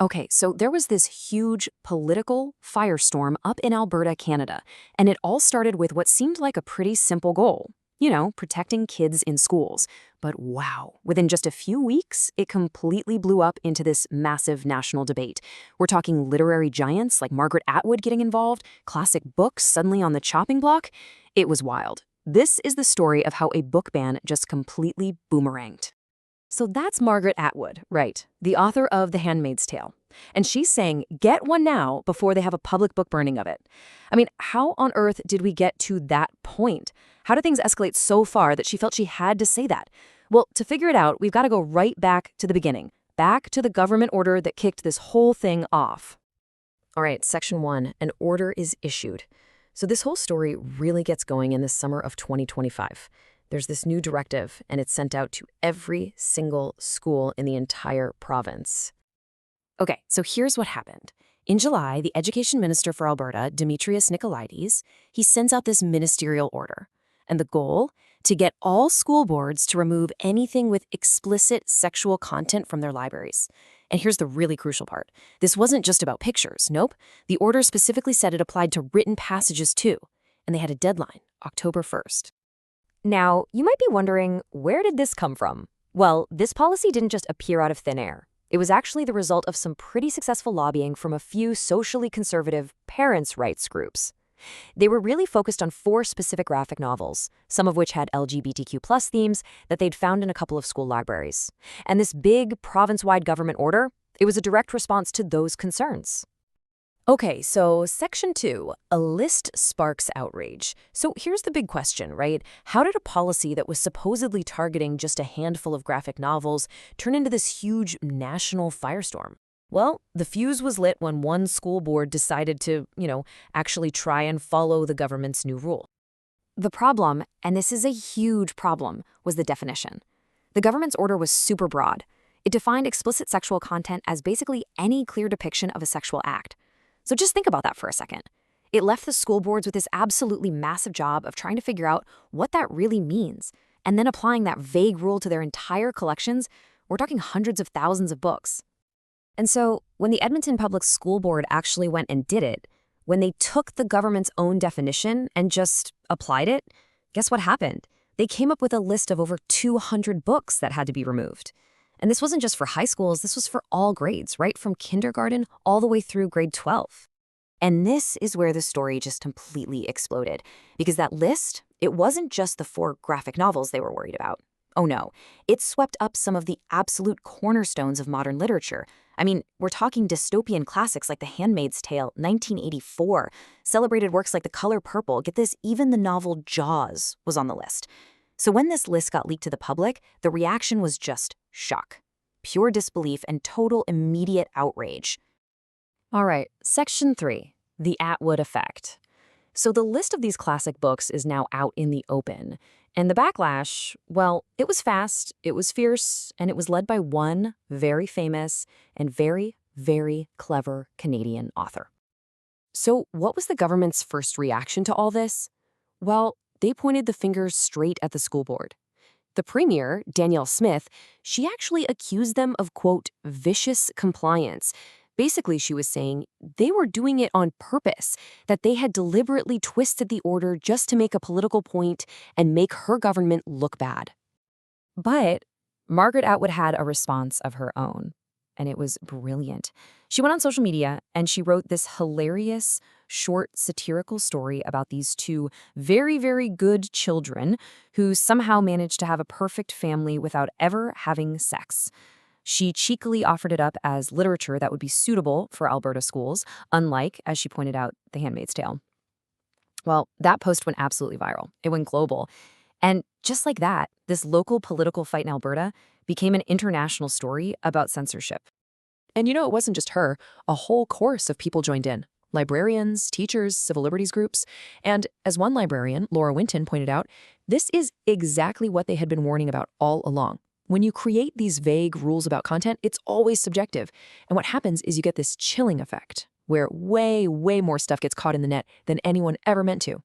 Okay, so there was this huge political firestorm up in Alberta, Canada, and it all started with what seemed like a pretty simple goal. Protecting kids in schools. But wow, within just a few weeks, it completely blew up into this massive national debate. We're talking literary giants like Margaret Atwood getting involved, classic books suddenly on the chopping block. It was wild. This is the story of how a book ban just completely boomeranged. So that's Margaret Atwood, right, the author of The Handmaid's Tale. And she's saying, get one now before they have a public book burning of it. I mean, how on earth did we get to that point? How did things escalate so far that she felt she had to say that? Well, to figure it out, we've got to go right back to the beginning, back to the government order that kicked this whole thing off. All right, Section 1, an order is issued. So this whole story really gets going in the summer of 2025. There's this new directive, and it's sent out to every single school in the entire province. Okay, so here's what happened. In July, the education minister for Alberta, Demetrios Nicolaides, he sends out this ministerial order. And the goal? To get all school boards to remove anything with explicit sexual content from their libraries. And here's the really crucial part. This wasn't just about pictures, nope. The order specifically said it applied to written passages too. And they had a deadline, October 1st. Now, you might be wondering, where did this come from? Well, this policy didn't just appear out of thin air. It was actually the result of some pretty successful lobbying from a few socially conservative parents' rights groups. They were really focused on 4 specific graphic novels, some of which had LGBTQ+ themes that they'd found in a couple of school libraries. And this big province-wide government order, it was a direct response to those concerns. Okay, so Section 2, a list sparks outrage. So here's the big question, right? How did a policy that was supposedly targeting just a handful of graphic novels turn into this huge national firestorm? Well, the fuse was lit when one school board decided to, actually try and follow the government's new rule. The problem, and this is a huge problem, was the definition. The government's order was super broad. It defined explicit sexual content as basically any clear depiction of a sexual act. So just think about that for a second. It left the school boards with this absolutely massive job of trying to figure out what that really means, and then applying that vague rule to their entire collections. We're talking hundreds of thousands of books. And so when the Edmonton Public School Board actually went and did it, when they took the government's own definition and just applied it, guess what happened? They came up with a list of over 200 books that had to be removed. And this wasn't just for high schools, this was for all grades, right from kindergarten all the way through grade 12. And this is where the story just completely exploded. Because that list, it wasn't just the 4 graphic novels they were worried about. Oh no, it swept up some of the absolute cornerstones of modern literature. I mean, we're talking dystopian classics like The Handmaid's Tale, 1984, celebrated works like The Color Purple. Get this, even the novel Jaws was on the list. So when this list got leaked to the public, the reaction was just shock, pure disbelief, and total immediate outrage. All right, Section 3, the Atwood effect. So the list of these classic books is now out in the open. And the backlash, well, it was fast, it was fierce, and it was led by one very famous and very, very clever Canadian author. So what was the government's first reaction to all this? Well, they pointed the finger straight at the school board. The premier, Danielle Smith, she actually accused them of, quote, vicious compliance. Basically, she was saying they were doing it on purpose, that they had deliberately twisted the order just to make a political point and make her government look bad. But Margaret Atwood had a response of her own, and it was brilliant. She went on social media and she wrote this hilarious, short, satirical story about these 2 very, very good children who somehow managed to have a perfect family without ever having sex. She cheekily offered it up as literature that would be suitable for Alberta schools, unlike, as she pointed out, The Handmaid's Tale. Well, that post went absolutely viral. It went global. And just like that, this local political fight in Alberta became an international story about censorship. And it wasn't just her. A whole chorus of people joined in. Librarians, teachers, civil liberties groups. And as one librarian, Laura Winton, pointed out, this is exactly what they had been warning about all along. When you create these vague rules about content, it's always subjective. And what happens is you get this chilling effect, where way, way more stuff gets caught in the net than anyone ever meant to.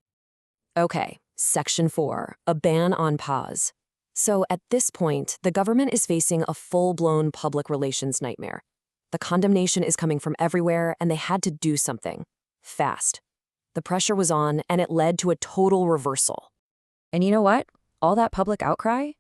Okay, Section 4, a ban on pause. So at this point, the government is facing a full-blown public relations nightmare. The condemnation is coming from everywhere, and they had to do something. Fast. The pressure was on, and it led to a total reversal. And you know what? All that public outcry?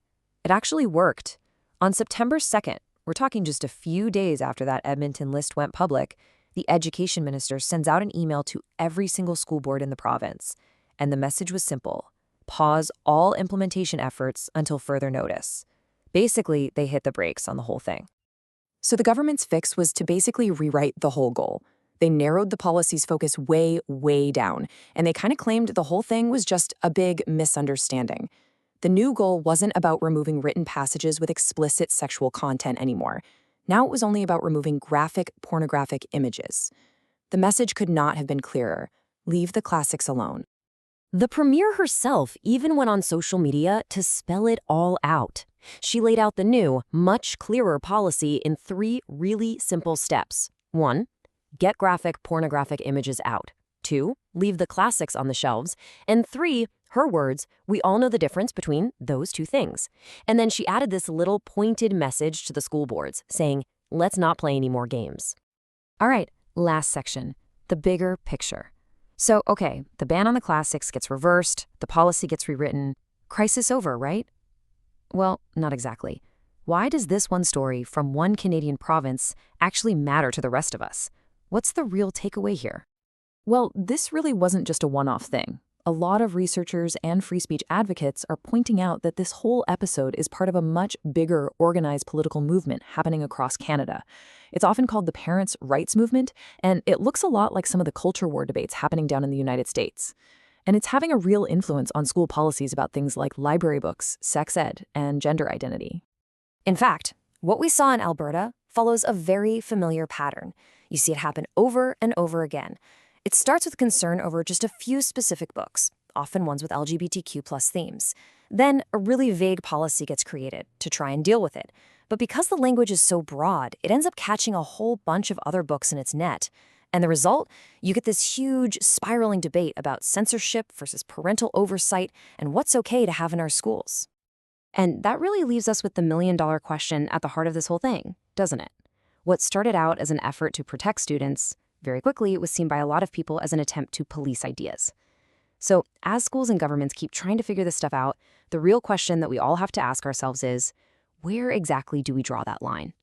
It actually worked. On September 2nd, we're talking just a few days after that Edmonton list went public, the education minister sends out an email to every single school board in the province. And the message was simple: pause all implementation efforts until further notice. Basically, they hit the brakes on the whole thing. So the government's fix was to basically rewrite the whole goal. They narrowed the policy's focus way, way down, and they kind of claimed the whole thing was just a big misunderstanding. The new goal wasn't about removing written passages with explicit sexual content anymore. Now it was only about removing graphic, pornographic images. The message could not have been clearer. Leave the classics alone. The premier herself even went on social media to spell it all out. She laid out the new, much clearer policy in 3 really simple steps. 1, get graphic, pornographic images out. 2, leave the classics on the shelves. And 3, her words, we all know the difference between those 2 things. And then she added this little pointed message to the school boards, saying, let's not play any more games. All right, last section, the bigger picture. So, okay, the ban on the classics gets reversed, the policy gets rewritten. Crisis over, right? Well, not exactly. Why does this one story from one Canadian province actually matter to the rest of us? What's the real takeaway here? Well, this really wasn't just a one-off thing. A lot of researchers and free speech advocates are pointing out that this whole episode is part of a much bigger, organized political movement happening across Canada. It's often called the parents' rights movement, and it looks a lot like some of the culture war debates happening down in the United States. And it's having a real influence on school policies about things like library books, sex ed, and gender identity. In fact, what we saw in Alberta follows a very familiar pattern. You see it happen over and over again. It starts with concern over just a few specific books, often ones with LGBTQ+ themes. Then a really vague policy gets created to try and deal with it. But because the language is so broad, it ends up catching a whole bunch of other books in its net. And the result? You get this huge, spiraling debate about censorship versus parental oversight and what's okay to have in our schools. And that really leaves us with the million-dollar question at the heart of this whole thing, doesn't it? What started out as an effort to protect students, very quickly it was seen by a lot of people as an attempt to police ideas. So as schools and governments keep trying to figure this stuff out, the real question that we all have to ask ourselves is, where exactly do we draw that line?